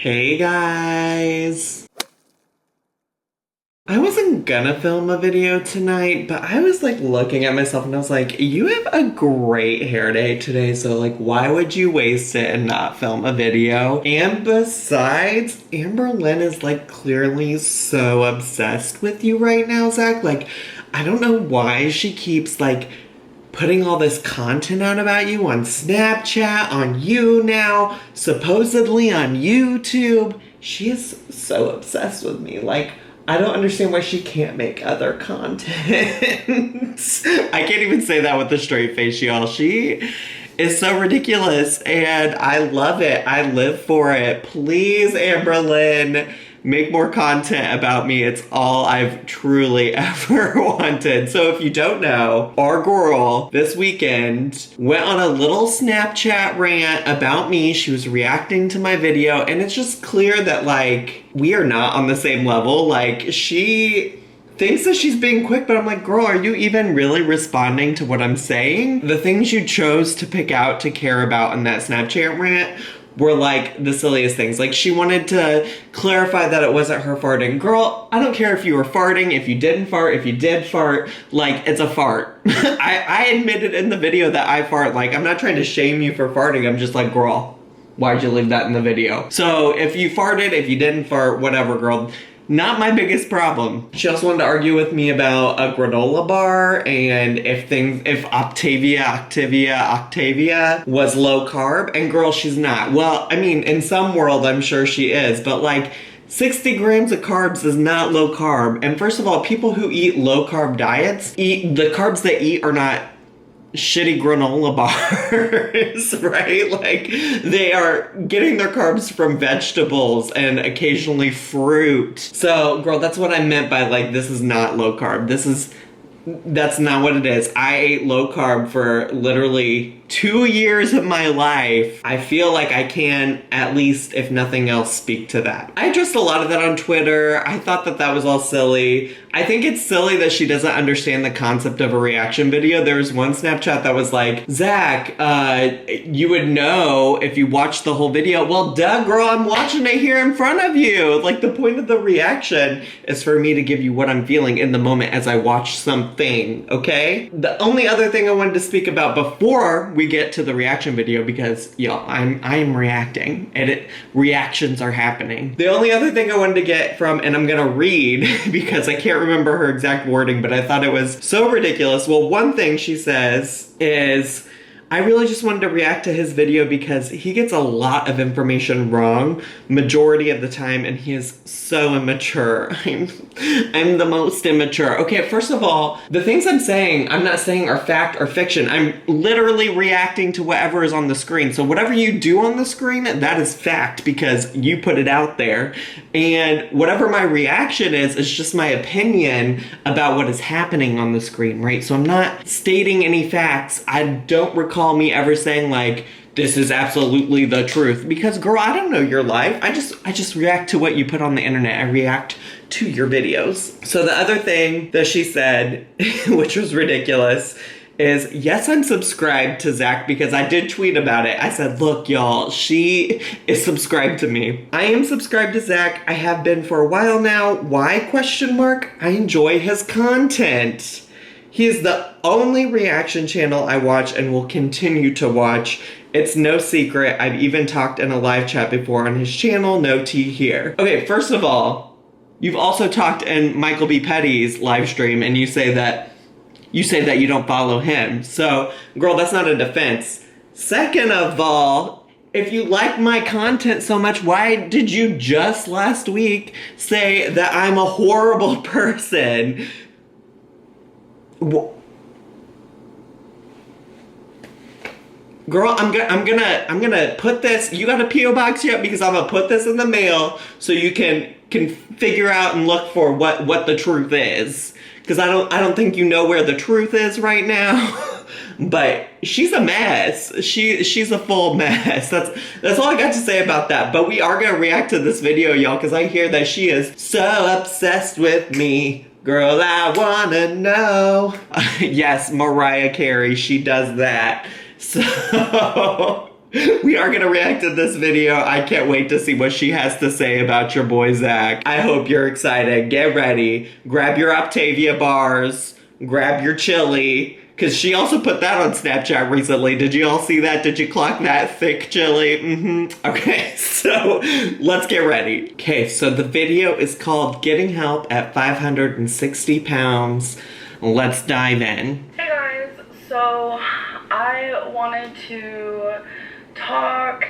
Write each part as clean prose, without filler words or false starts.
Hey guys! I wasn't gonna film a video tonight, but I was like looking at myself and I was like, you have a great hair day today, so like why would you waste it and not film a video? And besides, Amberlynn is like clearly so obsessed with you right now, Zach. Like, I don't know why she keeps like putting all this content out about you on Snapchat, on you now, supposedly on YouTube. She is so obsessed with me. Like, I don't understand why she can't make other content. I can't even say that with a straight face, y'all. She is so ridiculous and I love it. I live for it. Please, Amberlynn, make more content about me. It's all I've truly ever wanted. So if you don't know, our girl this weekend went on a little Snapchat rant about me. She was reacting to my video and it's just clear that like we are not on the same level. Like she thinks that she's being quick, but I'm like, girl, are you even really responding to what I'm saying? The things you chose to pick out to care about in that Snapchat rant were like the silliest things. Like she wanted to clarify that it wasn't her farting. Girl, I don't care if you were farting, if you didn't fart, if you did fart, like it's a fart. I admitted in the video that I fart. Like I'm not trying to shame you for farting. I'm just like, girl, why'd you leave that in the video? So if you farted, if you didn't fart, whatever, girl. Not my biggest problem. She also wanted to argue with me about a granola bar and if Octavia was low carb. And girl, she's not. Well, I mean, in some world, I'm sure she is. But like 60 grams of carbs is not low carb. And first of all, people who eat low carb diets, the carbs they eat are not shitty granola bars, right? Like they are getting their carbs from vegetables and occasionally fruit. So girl, that's what I meant by like, this is not low carb. That's not what it is. I ate low carb for literally 2 years of my life. I feel like I can, at least if nothing else, speak to that. I addressed a lot of that on Twitter. I thought that that was all silly. I think it's silly that she doesn't understand the concept of a reaction video. There was one Snapchat that was like, Zach, you would know if you watched the whole video. Well, duh, girl, I'm watching it here in front of you. Like the point of the reaction is for me to give you what I'm feeling in the moment as I watch something, okay? The only other thing I wanted to speak about before we get to the reaction video, because y'all, I am reacting and reactions are happening. The only other thing I wanted to get from, and I'm gonna read because I can't remember her exact wording, but I thought it was so ridiculous. Well, one thing she says is, I really just wanted to react to his video because he gets a lot of information wrong majority of the time and he is so immature. I'm the most immature. Okay, first of all, the things I'm saying, I'm not saying are fact or fiction. I'm literally reacting to whatever is on the screen. So whatever you do on the screen, that is fact because you put it out there. And whatever my reaction is just my opinion about what is happening on the screen, right? So I'm not stating any facts. I don't recall me ever saying like, this is absolutely the truth, because girl, I don't know your life. I just react to what you put on the internet. I react to your videos. So the other thing that she said, which was ridiculous, is yes, I'm subscribed to Zach because I did tweet about it. I said, look, y'all, she is subscribed to me. I am subscribed to Zach. I have been for a while now. Why? Question mark. I enjoy his content. He is the only reaction channel I watch and will continue to watch. It's no secret. I've even talked in a live chat before on his channel. No tea here. Okay, first of all, you've also talked in Michael B. Petty's live stream and you say that you don't follow him. So, girl, that's not a defense. Second of all, if you like my content so much, why did you just last week say that I'm a horrible person? Girl, I'm gonna put this, you got a P.O. box yet? Because I'm gonna put this in the mail so you can figure out and look for what the truth is. Because I don't think you know where the truth is right now. But she's a mess. She's a full mess. That's all I got to say about that. But we are gonna react to this video, y'all, because I hear that she is so obsessed with me. Girl, I wanna know. Yes, Mariah Carey, she does that. So We are going to react to this video. I can't wait to see what she has to say about your boy, Zach. I hope you're excited. Get ready. Grab your Octavia bars. Grab your chili. Because she also put that on Snapchat recently. Did you all see that? Did you clock that thick chili? Mm-hmm. Okay, so let's get ready. Okay, so the video is called Getting Help at 560 Pounds. Let's dive in. Hey guys, so I wanted to talk,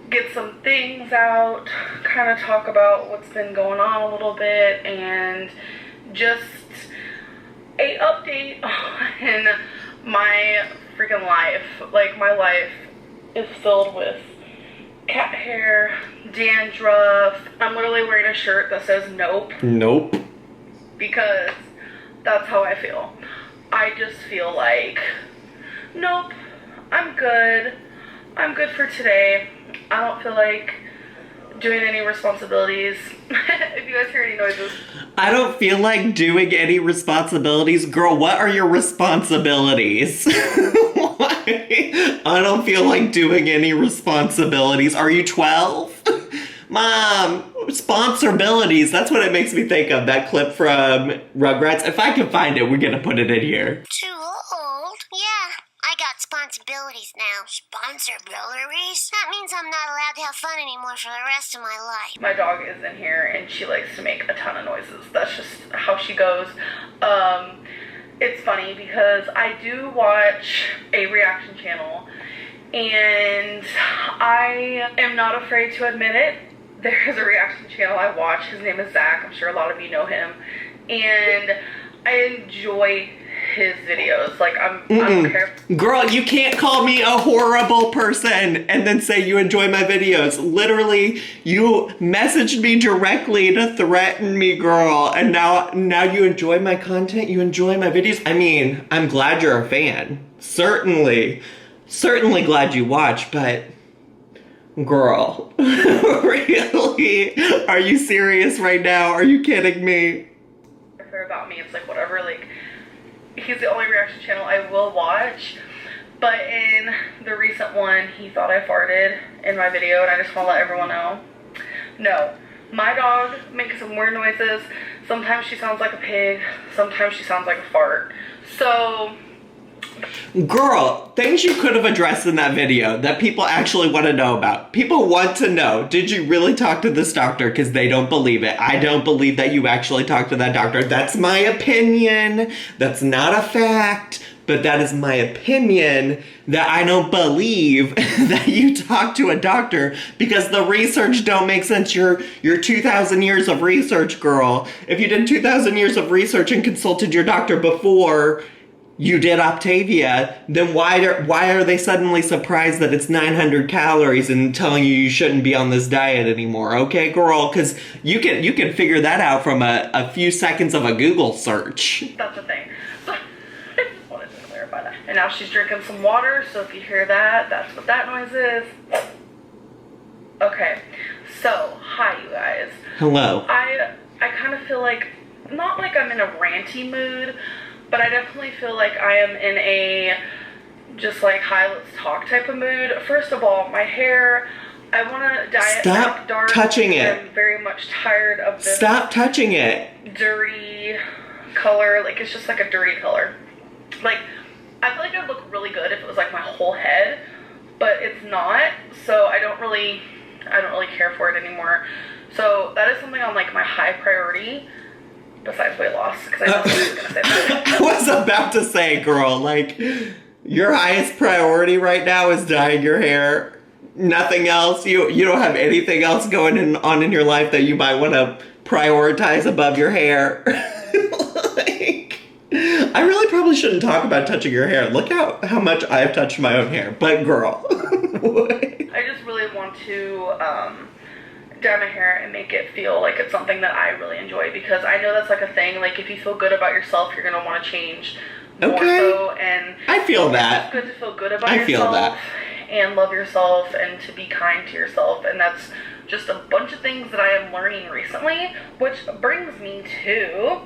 get some things out, kind of talk about what's been going on a little bit, and just a update on my freaking life. Like, my life is filled with cat hair, dandruff. I'm literally wearing a shirt that says nope. Nope. Because that's how I feel. I just feel like, nope, I'm good. I'm good for today. I don't feel like doing any responsibilities. If you guys hear any noises. I don't feel like doing any responsibilities. Girl, what are your responsibilities? Why? I don't feel like doing any responsibilities. Are you 12? Mom, sponsorabilities. That's what it makes me think of. That clip from Rugrats. If I can find it, we're going to put it in here. Too old? Yeah. I got responsibilities now. Sponsorbilities? That means I'm not allowed to have fun anymore for the rest of my life. My dog is in here and she likes to make a ton of noises. That's just how she goes. It's funny because I do watch a reaction channel and I am not afraid to admit it. There's a reaction channel I watch. His name is Zach. I'm sure a lot of you know him. And I enjoy his videos. Like, I don't care. Girl, you can't call me a horrible person and then say you enjoy my videos. Literally, you messaged me directly to threaten me, girl. And now you enjoy my content? You enjoy my videos? I mean, I'm glad you're a fan. Certainly glad you watch, but girl, really? Are you serious right now? Are you kidding me? About me, it's like whatever. Like, he's the only reaction channel I will watch. But in the recent one, he thought I farted in my video, and I just want to let everyone know. No, my dog makes some weird noises. Sometimes she sounds like a pig. Sometimes she sounds like a fart. So, girl, things you could have addressed in that video that people actually want to know about. People want to know, did you really talk to this doctor? Because they don't believe it. I don't believe that you actually talked to that doctor. That's my opinion. That's not a fact. But that is my opinion that I don't believe that you talked to a doctor because the research don't make sense. You're 2,000 years of research, girl. If you did 2,000 years of research and consulted your doctor before you did Octavia, then why are they suddenly surprised that it's 900 calories and telling you shouldn't be on this diet anymore? Okay, girl, because you can figure that out from a few seconds of a Google search. that's the thing. So, I just wanted to clarify that. And now she's drinking some water, so if you hear that, that's what that noise is. Okay, so, hi you guys. Hello. I kind of feel like, not like I'm in a ranty mood, but I definitely feel like I am in a just like, hi, let's talk type of mood. First of all, my hair, I want to dye it back dark. Stop touching it. I'm very much tired of this. Stop touching it. Dirty color. Like, it's just like a dirty color. Like, I feel like it would look really good if it was like my whole head, but it's not. So I don't really care for it anymore. So that is something on like my high priority. Besides weight loss, because I know I was going to say that. I was about to say, girl, like, your highest priority right now is dyeing your hair. Nothing else. You don't have anything else going on in your life that you might want to prioritize above your hair. Like, I really probably shouldn't talk about touching your hair. Look how much I've touched my own hair. But girl. I just really want to dye my hair and make it feel like it's something that I really enjoy, because I know that's like a thing. Like, if you feel good about yourself, you're gonna want to change more so. And I feel that. It's good to feel good about yourself. I feel that. And love yourself and to be kind to yourself, and that's just a bunch of things that I am learning recently, which brings me to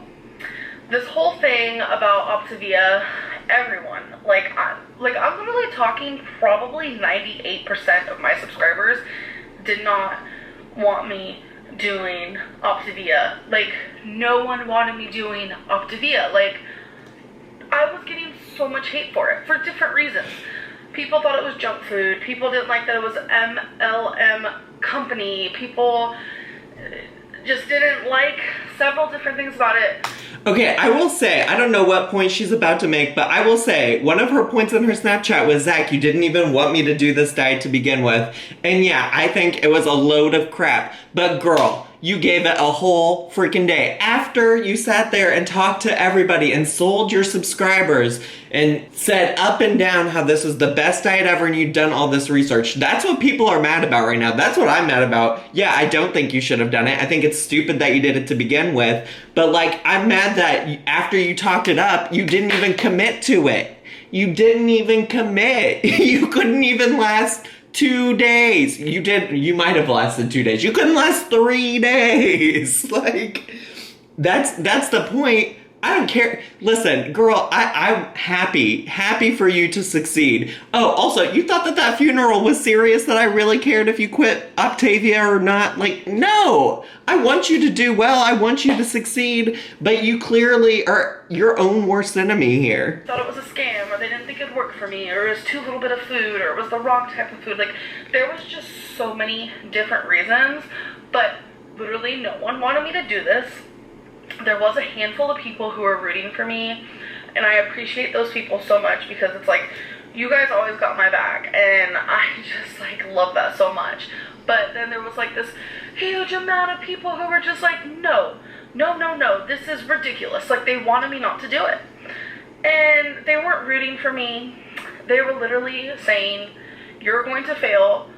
this whole thing about Optavia. Everyone, like, like, I'm literally talking probably 98% of my subscribers did not want me doing Optavia. Like, no one wanted me doing Optavia. Like, I was getting so much hate for it, for different reasons. People thought it was junk food. People didn't like that it was MLM company. People just didn't like several different things about it. Okay, I will say, I don't know what point she's about to make, but I will say, one of her points in her Snapchat was, Zach, you didn't even want me to do this diet to begin with. And yeah, I think it was a load of crap. But girl, you gave it a whole freaking day. After you sat there and talked to everybody and sold your subscribers and said up and down how this was the best diet ever and you'd done all this research. That's what people are mad about right now. That's what I'm mad about. Yeah, I don't think you should have done it. I think it's stupid that you did it to begin with. But like, I'm mad that after you talked it up, you didn't even commit to it. You didn't even commit. You couldn't even last 2 days. You might have lasted 2 days. You couldn't last 3 days. Like, that's the point. I don't care. Listen, girl, I'm happy for you to succeed. Oh, also, you thought that funeral was serious, that I really cared if you quit Octavia or not? Like, no. I want you to do well. I want you to succeed. But you clearly are your own worst enemy here. Thought it was a scam, or they didn't think it'd work for me, or it was too little bit of food, or it was the wrong type of food. Like, there was just so many different reasons, but literally no one wanted me to do this. There was a handful of people who were rooting for me, and I appreciate those people so much, because it's like, you guys always got my back, and I just like love that so much. But then there was like this huge amount of people who were just like, no, this is ridiculous. Like, they wanted me not to do it, and they weren't rooting for me. They were literally saying, you're going to fail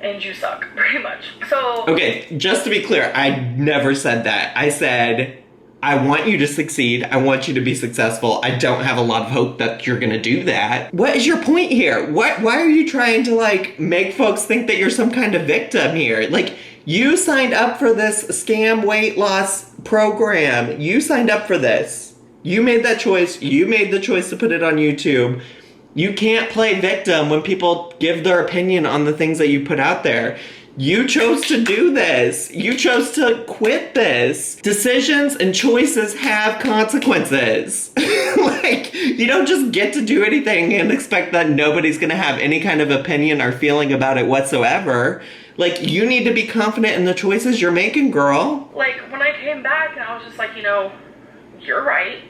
and you suck, pretty much. So okay, just to be clear, I never said that. I said, I want you to succeed. I want you to be successful. I don't have a lot of hope that you're gonna do that. What is your point here? Why are you trying to like make folks think that you're some kind of victim here? Like, you signed up for this scam weight loss program. You signed up for this. You made that choice. You made the choice to put it on YouTube. You can't play victim when people give their opinion on the things that you put out there. You chose to do this. You chose to quit this. Decisions and choices have consequences. Like, you don't just get to do anything and expect that nobody's gonna have any kind of opinion or feeling about it whatsoever. Like, you need to be confident in the choices you're making, girl. like, when I came back and I was just like, you're right.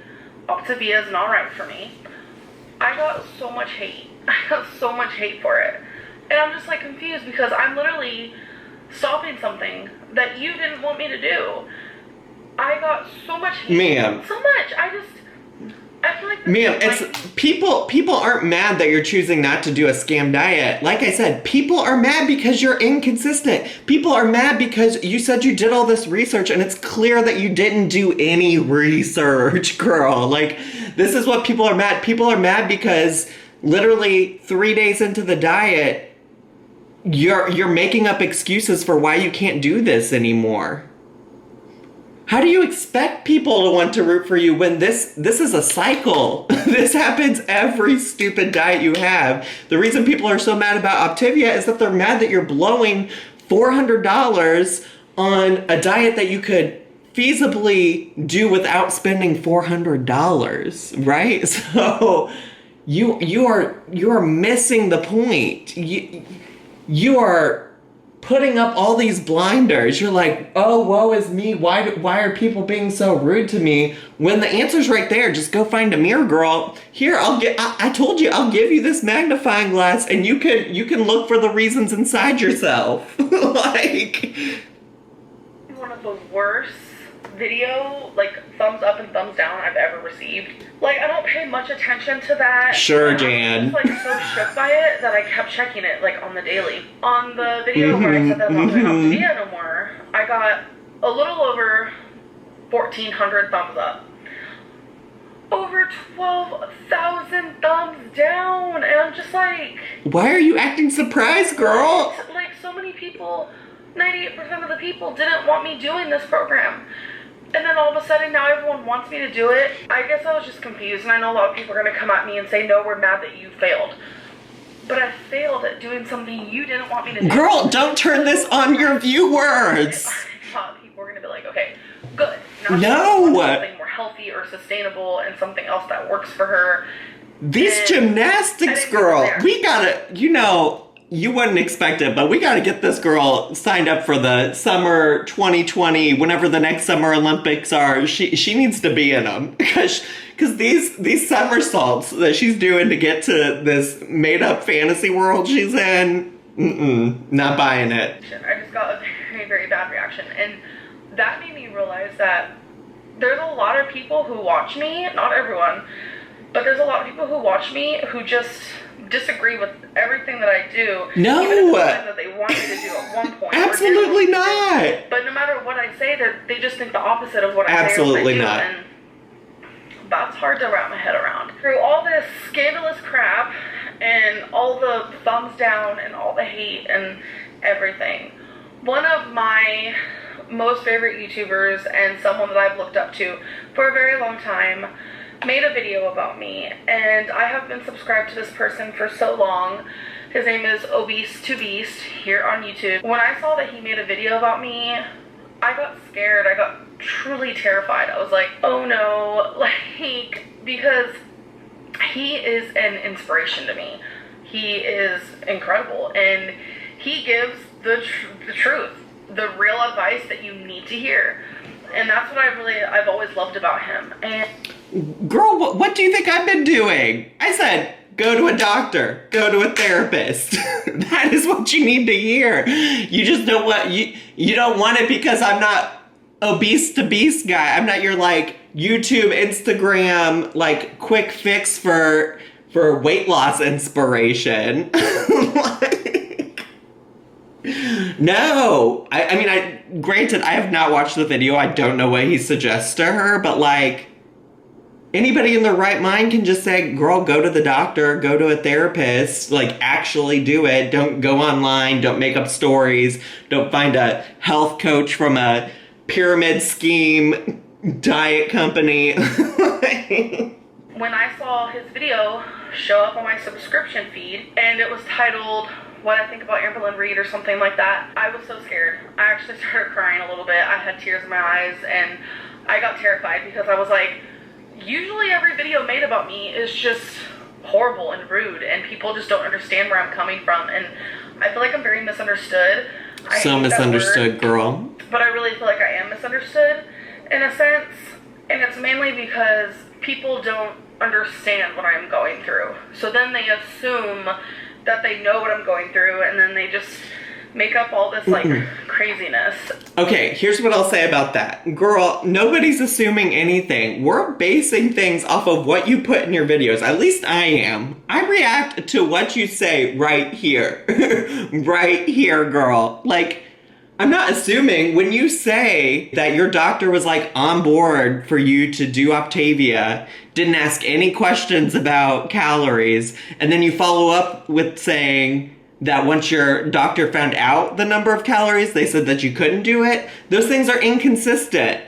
Optavia is not right for me. I got so much hate. I got so much hate for it. And I'm just like confused, because I'm literally stopping something that you didn't want me to do. I got so much hate. Ma'am. So much. I feel like this Ma'am, is it's people aren't mad that you're choosing not to do a scam diet. Like I said, people are mad because you're inconsistent. People are mad because you said you did all this research and it's clear that you didn't do any research, girl. Like, this is what people are mad. People are mad because literally 3 days into the diet, you're making up excuses for why you can't do this anymore. How do you expect people to want to root for you when this is a cycle? This happens every stupid diet you have. The reason people are so mad about Optavia is that they're mad that you're blowing $400 on a diet that you could feasibly do without spending $400, right? So you are missing the point. You are putting up all these blinders. You're like, oh, woe is me. Why are people being so rude to me? When the answer's right there, just go find a mirror, girl. Here, I told you, I'll give you this magnifying glass, and you can look for the reasons inside yourself. Like, one of the worst video, like, thumbs up and thumbs down I've ever received. Like, I don't pay much attention to that. Sure, Jan. I was just, like, so shook by it that I kept checking it, like, on the daily. On the video where I said that I wasn't doing Optavia no more, I got a little over 1,400 thumbs up. Over 12,000 thumbs down, and I'm just like... Why are you acting surprised, girl? Like, so many people, 98% of the people didn't want me doing this program. And then all of a sudden now everyone wants me to do it. I guess I was just confused, and I know a lot of people are going to come at me and say, no, we're mad that you failed. But I failed at doing something you didn't want me to do. Girl, don't turn this on your viewers. I thought people were going to be like, okay, good. Now No. something more healthy or sustainable and something else that works for her. These And gymnastics, girl, we gotta, you wouldn't expect it, but we gotta get this girl signed up for the summer 2020, whenever the next Summer Olympics are. She needs to be in them, because these somersaults that she's doing to get to this made-up fantasy world she's in, not buying it. I just got a very, very bad reaction, and that made me realize that there's a lot of people who watch me, not everyone, but there's a lot of people who watch me who just disagree with everything that I do. No. Even if it's something that they want me to do at one point. Absolutely not. But no matter what I say, they just think the opposite of what I Absolutely say or what I not. do. And that's hard to wrap my head around. Through all this scandalous crap and all the thumbs down and all the hate and everything, one of my most favorite YouTubers and someone that I've looked up to for a very long time made a video about me, and I have been subscribed to this person for so long. His name is Obese to Beast here on YouTube. When I saw that he made a video about me, I got scared. I got truly terrified. I was like, oh no, like, because he is an inspiration to me. He is incredible, and he gives the truth, the real advice that you need to hear. And that's what I've always loved about him. And Girl, what do you think I've been doing? I said, go to a doctor, go to a therapist. That is what you need to hear. You just don't want, you don't want it because I'm not obese to beast guy. I'm not your like YouTube, Instagram, like quick fix for weight loss inspiration. No, I mean, granted, I have not watched the video. I don't know what he suggests to her, but like, anybody in their right mind can just say, girl, go to the doctor, go to a therapist, like actually do it. Don't go online, don't make up stories, don't find a health coach from a pyramid scheme diet company. when I saw his video show up on my subscription feed and it was titled What I Think About Amberlynn Reid or something like that, I was so scared. I actually started crying a little bit. I had tears in my eyes and I got terrified because I was like, usually every video made about me is just horrible and rude and people just don't understand where I'm coming from, and I feel like I'm very misunderstood. I So hate that misunderstood, word, girl. but I really feel like I am misunderstood in a sense, and it's mainly because people don't understand what I'm going through. So then they assume that they know what I'm going through, and then they just make up all this like craziness. Okay, here's what I'll say about that. Girl, nobody's assuming anything. We're basing things off of what you put in your videos. At least I am. I react to what you say right here. Right here, girl. Like, I'm not assuming when you say that your doctor was like on board for you to do Optavia, didn't ask any questions about calories, and then you follow up with saying that once your doctor found out the number of calories, they said that you couldn't do it. Those things are inconsistent.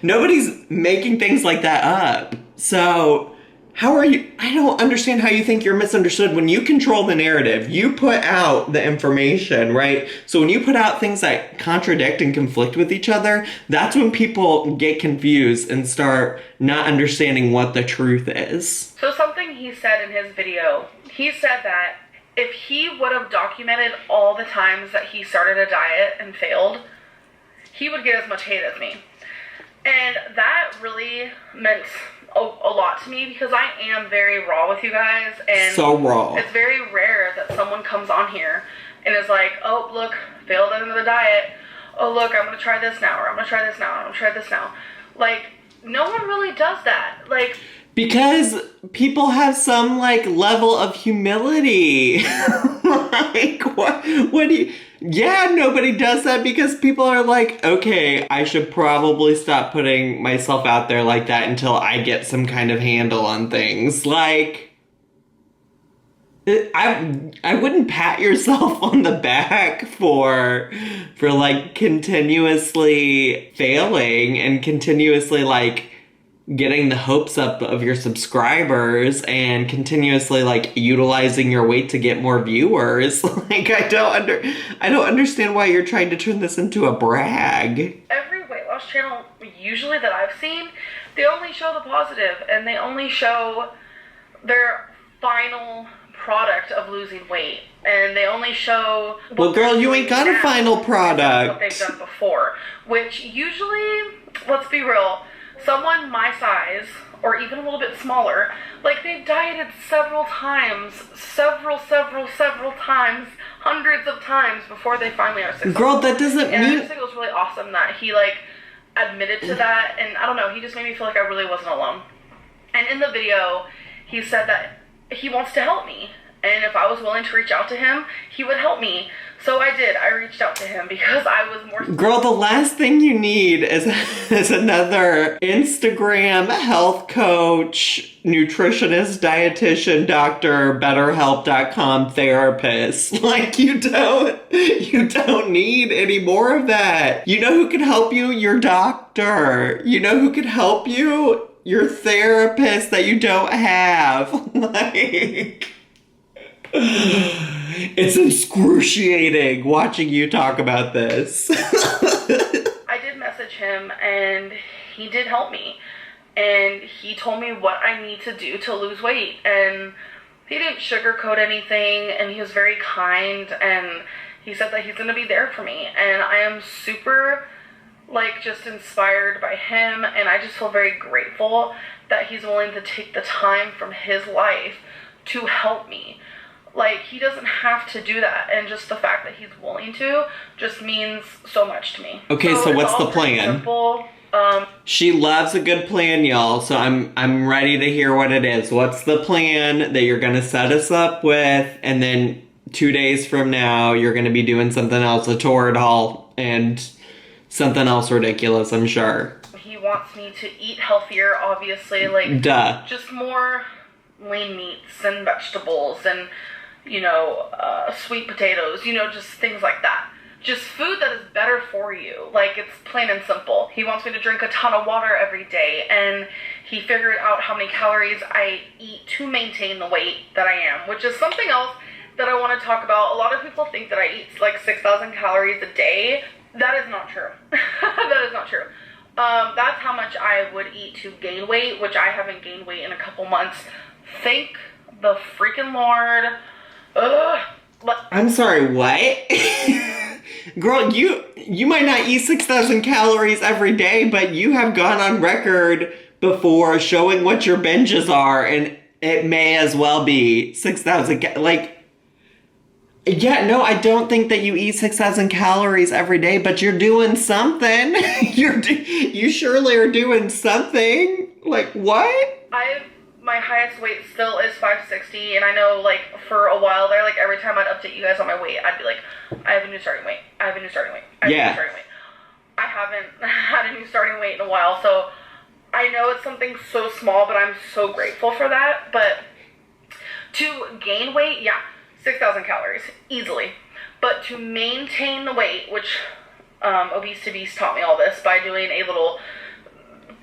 Nobody's making things like that up. So how are you? I don't understand how you think you're misunderstood when you control the narrative. You put out the information, right? So when you put out things that contradict and conflict with each other, that's when people get confused and start not understanding what the truth is. So something he said in his video, he said that if he would have documented all the times that he started a diet and failed, he would get as much hate as me. And that really meant a lot to me because I am very raw with you guys. And so raw. It's very rare that someone comes on here and is like, oh, look, failed at another diet. Oh, look, I'm going to try this now, or I'm going to try this now, or I'm going to try this now. Like, no one really does that. Like, because people have some, like, level of humility. Like, what do you... Yeah, nobody does that because people are like, okay, I should probably stop putting myself out there like that until I get some kind of handle on things. Like, I wouldn't pat yourself on the back for like continuously failing and continuously like getting the hopes up of your subscribers and continuously like utilizing your weight to get more viewers. Like I don't understand why you're trying to turn this into a brag. Every weight loss channel usually that I've seen, they only show the positive and they only show their final product of losing weight, and they only show well girl, you ain't got a final product, what they've done before, which usually, let's be real, someone my size or even a little bit smaller, like they've dieted several times, several times, hundreds of times before they finally are successful. Girl, that doesn't and mean I just think it was really awesome that he like admitted to that, and I don't know, he just made me feel like I really wasn't alone. And in the video he said that he wants to help me, and if I was willing to reach out to him, he would help me. So I did. I reached out to him because I was more... Girl, the last thing you need is another Instagram health coach, nutritionist, dietitian, doctor, BetterHelp.com therapist. Like, you don't need any more of that. You know who can help you? Your doctor. You know who can help you? Your therapist that you don't have. Like... It's excruciating watching you talk about this. I did message him and he did help me. And he told me what I need to do to lose weight. And he didn't sugarcoat anything, and he was very kind, and he said that he's going to be there for me. And I am super, like, just inspired by him, and I just feel very grateful that he's willing to take the time from his life to help me. Like, he doesn't have to do that, and just the fact that he's willing to just means so much to me. Okay, so what's the plan? Simple. She loves a good plan, y'all, so I'm ready to hear what it is. What's the plan that you're going to set us up with, and then 2 days from now, you're going to be doing something else, a Toradol, and something else ridiculous, I'm sure. He wants me to eat healthier, obviously, like, duh. Just more lean meats and vegetables and, you know, sweet potatoes, you know, just things like that. Just food that is better for you. Like, it's plain and simple. He wants me to drink a ton of water every day, and he figured out how many calories I eat to maintain the weight that I am, which is something else that I want to talk about. A lot of people think that I eat like 6,000 calories a day. That is not true. That is not true. That's how much I would eat to gain weight, which I haven't gained weight in a couple months. Thank the freaking Lord. Ugh. I'm sorry, what? Girl, you might not eat 6,000 calories every day, but you have gone on record before showing what your binges are, and it may as well be 6,000, like... Yeah, no, I don't think that you eat 6,000 calories every day, but you're doing something. You surely are doing something. Like, what? My highest weight still is 560, and I know, like, for a while there, like, every time I'd update you guys on my weight, I'd be like, I have a new starting weight. I have a new starting weight. I have a new starting weight. I haven't had a new starting weight in a while, so I know it's something so small, but I'm so grateful for that. But to gain weight, yeah, 6,000 calories, easily. But to maintain the weight, which Obese to Beast taught me all this by doing a little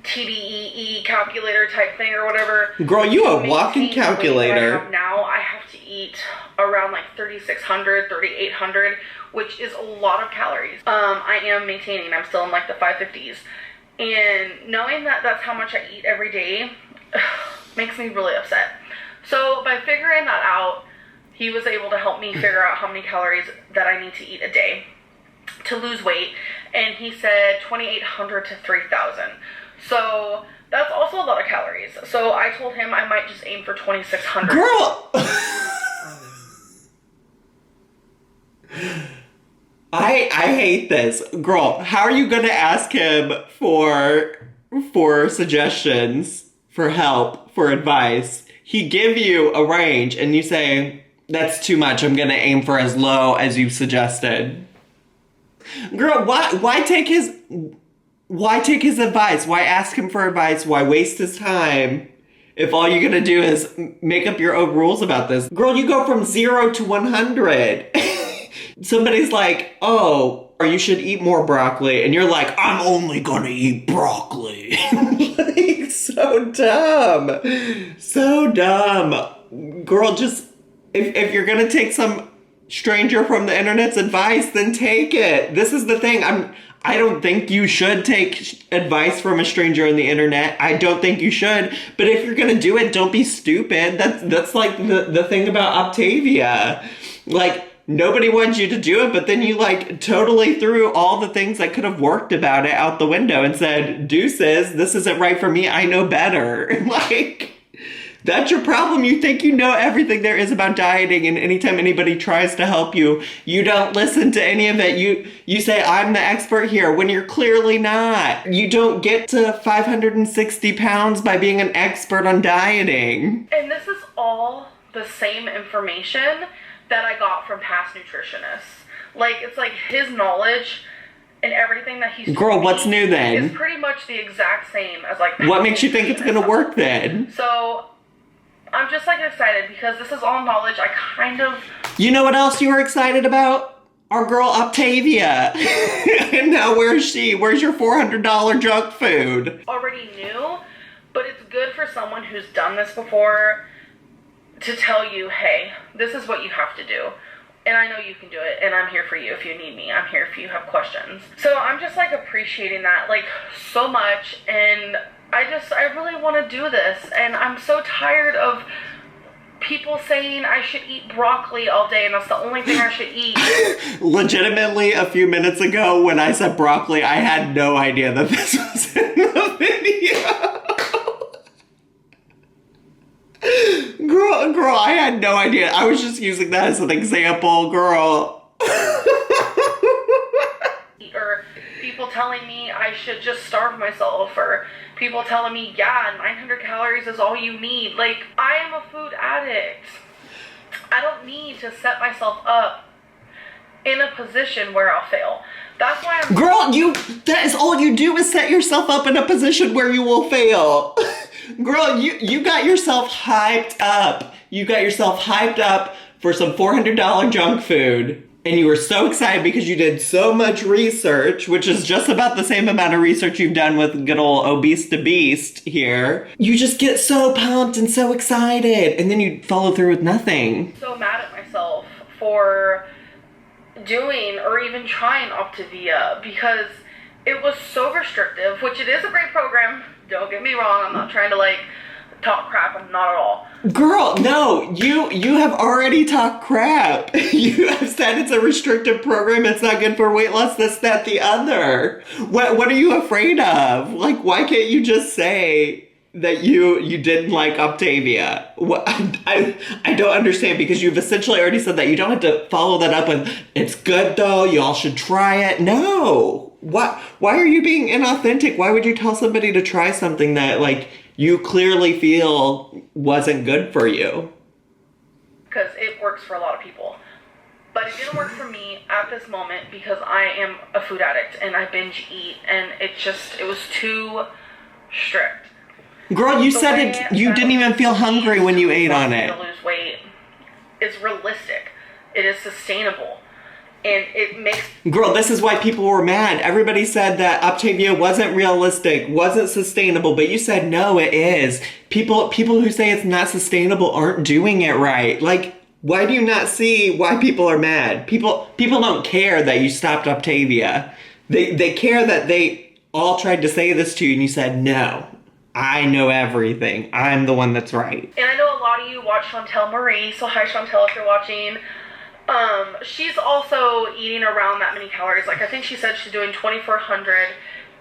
TDEE calculator type thing or whatever. Girl, you a walking calculator. Now I have to eat around like 3,600, 3,800, which is a lot of calories. I am maintaining. I'm still in like the 550s. And knowing that that's how much I eat every day makes me really upset. So by figuring that out, he was able to help me figure out how many calories that I need to eat a day to lose weight. And he said 2,800 to 3,000. So that's also a lot of calories. So I told him I might just aim for 2,600. Girl! I hate this. Girl, how are you going to ask him for suggestions, for help, for advice? He give you a range and you say, that's too much. I'm going to aim for as low as you suggested. Girl, why take his advice? Why ask him for advice? Why waste his time if all you're gonna do is make up your own rules about this. Girl, you go from 0 to 100. Somebody's like, oh, or you should eat more broccoli. And you're like, I'm only gonna eat broccoli. Like, so dumb. So dumb. Girl, just, if you're gonna take some stranger from the internet's advice, then take it. This is the thing. I don't think you should take advice from a stranger on the internet. I don't think you should. But if you're gonna do it, don't be stupid. That's like the thing about Octavia. Like, nobody wants you to do it, but then you like totally threw all the things that could have worked about it out the window and said, deuces, this isn't right for me. I know better. Like, that's your problem. You think you know everything there is about dieting, and anytime anybody tries to help you, you don't listen to any of it. You say, I'm the expert here, when you're clearly not. You don't get to 560 pounds by being an expert on dieting. And this is all the same information that I got from past nutritionists. Like, it's like his knowledge and everything that he's Girl, what's new then? Is pretty much the exact same as like... What makes you think it's gonna work then? So, I'm just like excited because this is all knowledge I kind of... You know what else you were excited about? Our girl Octavia. And now where's she? Where's your $400 junk food? Already knew, but it's good for someone who's done this before to tell you, hey, this is what you have to do. And I know you can do it, and I'm here for you if you need me. I'm here if you have questions. So I'm just like appreciating that like so much, and I really want to do this, and I'm so tired of people saying I should eat broccoli all day and that's the only thing I should eat. Legitimately, a few minutes ago when I said broccoli, I had no idea that this was in the video. Girl, I had no idea. I was just using that as an example, girl. Or people telling me I should just starve myself, or people telling me, yeah, 900 calories is all you need. Like, I am a food addict. I don't need to set myself up in a position where I'll fail. That's why I'm... Girl, that is all you do is set yourself up in a position where you will fail. Girl, you got yourself hyped up. You got yourself hyped up for some $400 junk food. And you were so excited because you did so much research, which is just about the same amount of research you've done with good old Obese to Beast here. You just get so pumped and so excited, and then you follow through with nothing. So mad at myself for doing or even trying Optavia because it was so restrictive, which it is a great program. Don't get me wrong. I'm not trying to like talk crap. I'm not at all. Girl, no, you have already talked crap. You have said it's a restrictive program. It's not good for weight loss, this, that, the other. What are you afraid of? Like, why can't you just say that you didn't like Optavia? I don't understand, because you've essentially already said that. You don't have to follow that up with, it's good though, y'all should try it. No. Why are you being inauthentic? Why would you tell somebody to try something that, like, you clearly feel wasn't good for you? Because it works for a lot of people. But it didn't work for me at this moment because I am a food addict and I binge eat, and it was too strict. Girl, you said you didn't even feel hungry when you ate on it. To lose weight is realistic. It is sustainable. And it makes... Girl, this is why people were mad. Everybody said that Optavia wasn't realistic, wasn't sustainable, but you said, no, it is. People who say it's not sustainable aren't doing it right. Like, why do you not see why people are mad? People don't care that you stopped Optavia. They care that they all tried to say this to you and you said, no, I know everything. I'm the one that's right. And I know a lot of you watch Chantel Marie, so hi Chantel if you're watching. She's also eating around that many calories. Like, I think she said she's doing 2,400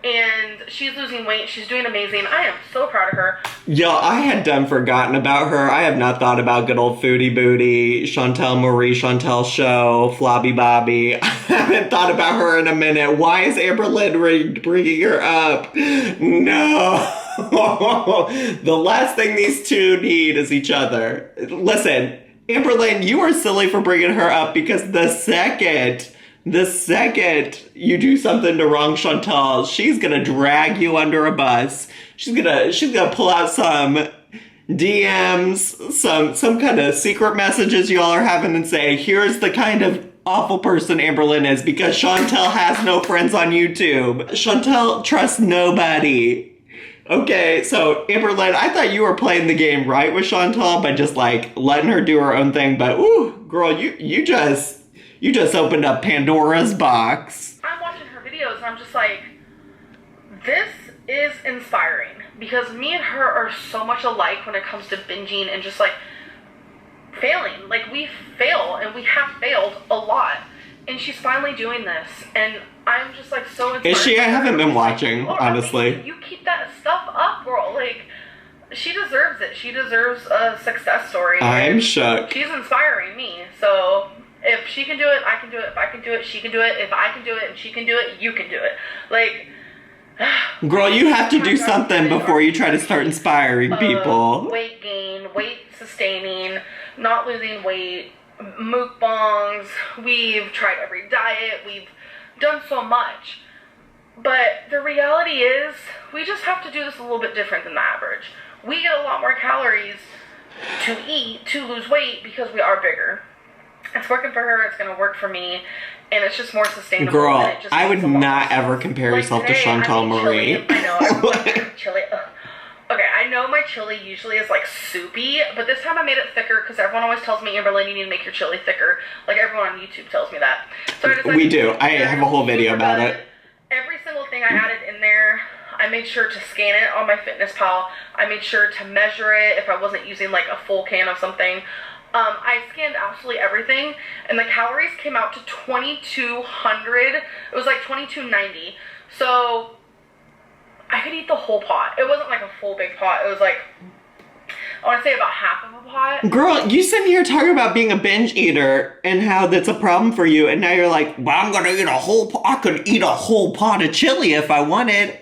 and she's losing weight. She's doing amazing. I am so proud of her. Yo, I had forgotten about her. I have not thought about good old Foodie Booty, Chantel Marie, Chantel Show, Flobby Bobby. I haven't thought about her in a minute. Why is Amberlynn bringing her up? No. The last thing these two need is each other. Listen, Amberlynn, you are silly for bringing her up, because the second you do something to wrong Chantal, she's gonna drag you under a bus. She's gonna pull out some DMs, some kind of secret messages y'all are having and say, here's the kind of awful person Amberlynn is because Chantel has no friends on YouTube. Chantel trusts nobody. Okay, so Amberlynn, I thought you were playing the game right with Chantal by just like letting her do her own thing, but ooh, girl, you just opened up Pandora's box. I'm watching her videos and I'm just like, this is inspiring because me and her are so much alike when it comes to binging and just like failing. Like we fail and we have failed a lot. And she's finally doing this, and I'm just like so inspired. Is she? I haven't been watching, like, honestly. You keep that stuff up, girl. Like, she deserves it. She deserves a success story. I'm shook. She's inspiring me. So if she can do it, I can do it. If I can do it, she can do it. If I can do it and she can do it, you can do it. Like, girl, you have to do something before you try to start inspiring people. Weight gain, weight sustaining, not losing weight. Mukbangs, we've tried every diet, we've done so much, but the reality is we just have to do this a little bit different than the average. We get a lot more calories to eat to lose weight because we are bigger. It's working for her, it's going to work for me, and it's just more sustainable. Girl, and it just I would not ever compare like yourself today, to Chantal Marie. I know, I'm chili. Okay, I know my chili usually is like soupy, but this time I made it thicker because everyone always tells me, Amberlynn, you need to make your chili thicker. Like everyone on YouTube tells me that. So I decided we do. I have a whole video about it. Every single thing I added in there, I made sure to scan it on my FitnessPal. I made sure to measure it if I wasn't using like a full can of something. I scanned absolutely everything, and the calories came out to 2,200. It was like 2,290. So I could eat the whole pot. It wasn't like a full big pot. It was like, I want to say about half of a pot. Girl, you sitting here talking about being a binge eater and how that's a problem for you, and now you're like, well, I'm gonna eat a whole pot. I could eat a whole pot of chili if I wanted.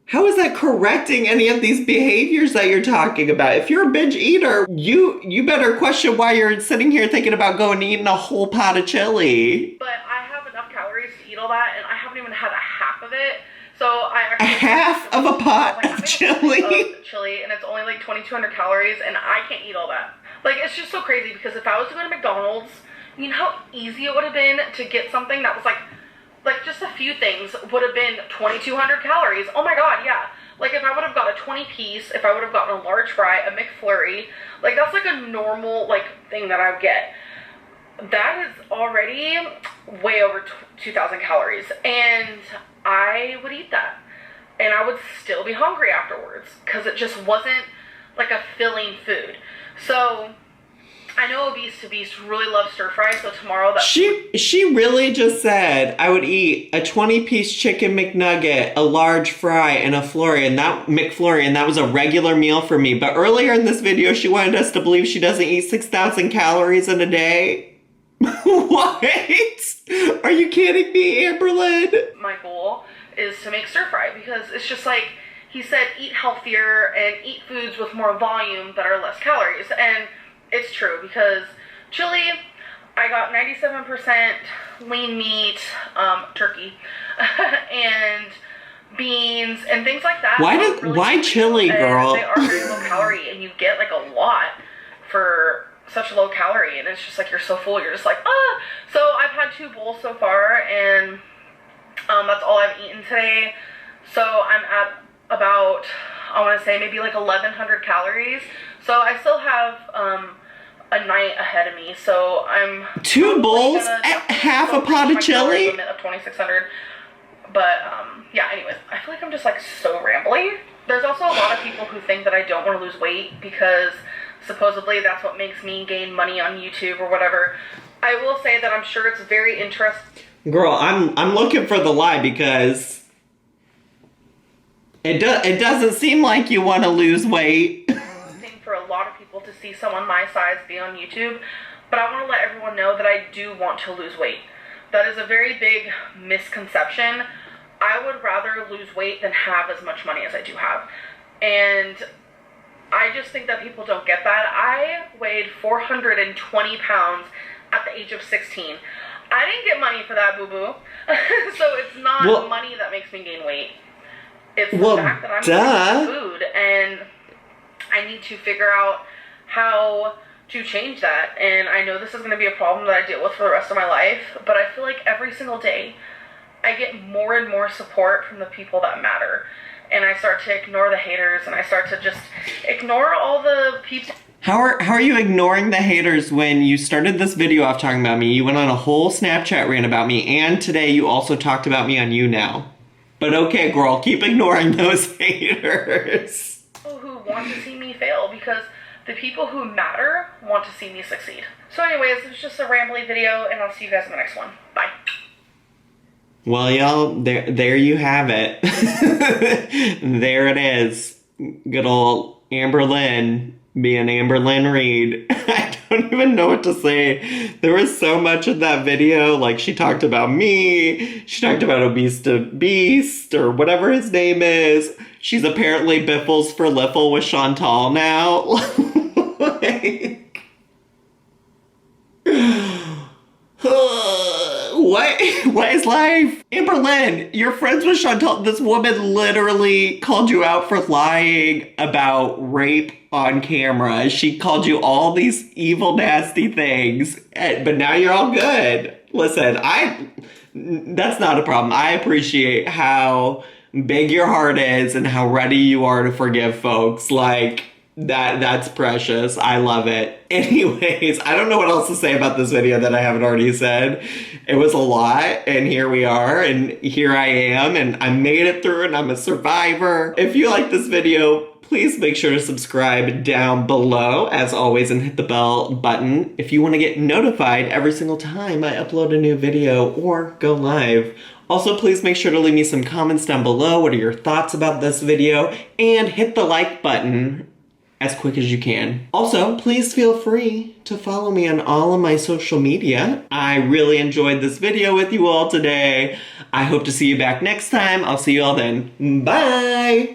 How is that correcting any of these behaviors that you're talking about? If you're a binge eater, you better question why you're sitting here thinking about going and eating a whole pot of chili. But I have enough calories to eat all that, and I haven't even had a half of it. So I actually half of a pot of chili? Chili, and it's only like 2,200 calories, and I can't eat all that. Like, it's just so crazy because if I was to go to McDonald's, you know how easy it would have been to get something that was like just a few things would have been 2,200 calories. Oh my god, yeah. Like if I would have got a 20-piece, if I would have gotten a large fry, a McFlurry, like that's like a normal like thing that I would get. That is already way over 2,000 calories, and I would eat that, and I would still be hungry afterwards because it just wasn't like a filling food. So I know Obese to Beast really loves stir fry, so tomorrow that she really just said I would eat a 20-piece chicken McNugget, a large fry, and a McFlurry, and that was a regular meal for me. But earlier in this video, she wanted us to believe she doesn't eat 6,000 calories in a day. What? Are you kidding me, Amberlynn? my goal is to make stir fry because it's just like he said, eat healthier and eat foods with more volume that are less calories, and it's true because chili, I got 97% lean meat, turkey, and beans and things like that. Why chili, girl? They are very low calorie, and you get like a lot for such low calorie, and it's just like you're so full, you're just like, ah. So I've had 2 bowls so far, and that's all I've eaten today. So I'm at about, I want to say maybe like 1,100 calories. So I still have a night ahead of me. So I'm 2 bowls at half a pot of chili. Limit of 2,600. But yeah. Anyways, I feel like I'm just like so rambly. There's also a lot of people who think that I don't want to lose weight because supposedly that's what makes me gain money on YouTube or whatever. I will say that I'm sure it's very interesting. Girl, I'm looking for the lie because it doesn't seem like you want to lose weight. For a lot of people to see someone my size be on YouTube, but I want to let everyone know that I do want to lose weight. That is a very big misconception. I would rather lose weight than have as much money as I do have. And I just think that people don't get that. I weighed 420 pounds at the age of 16. I didn't get money for that, boo-boo. So it's not money that makes me gain weight. It's the fact that I'm eating food, and I need to figure out how to change that. And I know this is going to be a problem that I deal with for the rest of my life, but I feel like every single day I get more and more support from the people that matter. And I start to ignore the haters, and I start to just ignore all the people. How are you ignoring the haters when you started this video off talking about me? You went on a whole Snapchat rant about me, and today you also talked about me on You Now. But okay, girl, keep ignoring those haters. People who want to see me fail, because the people who matter want to see me succeed. So anyways, it was just a rambly video, and I'll see you guys in the next one. Bye. Well, y'all, there you have it. There it is. Good old Amberlynn being Amberlynn Reed. I don't even know what to say. There was so much in that video. Like, she talked about me. She talked about Obese to Beast, or whatever his name is. She's apparently Biffles for Liffle with Chantal now. Like, what is life? Amberlynn, you're friends with Chantal. This woman literally called you out for lying about rape on camera. She called you all these evil, nasty things, but now you're all good. Listen, that's not a problem. I appreciate how big your heart is and how ready you are to forgive folks. Like, that's precious. I love it. Anyways, I don't know what else to say about this video that I haven't already said. It was a lot, and here we are, and here I am, and I made it through, and I'm a survivor. If you like this video, please make sure to subscribe down below, as always, and hit the bell button if you want to get notified every single time I upload a new video or go live. Also, please make sure to leave me some comments down below. What are your thoughts about this video? And hit the like button as quick as you can. Also, please feel free to follow me on all of my social media. I really enjoyed this video with you all today. I hope to see you back next time. I'll see you all then. Bye!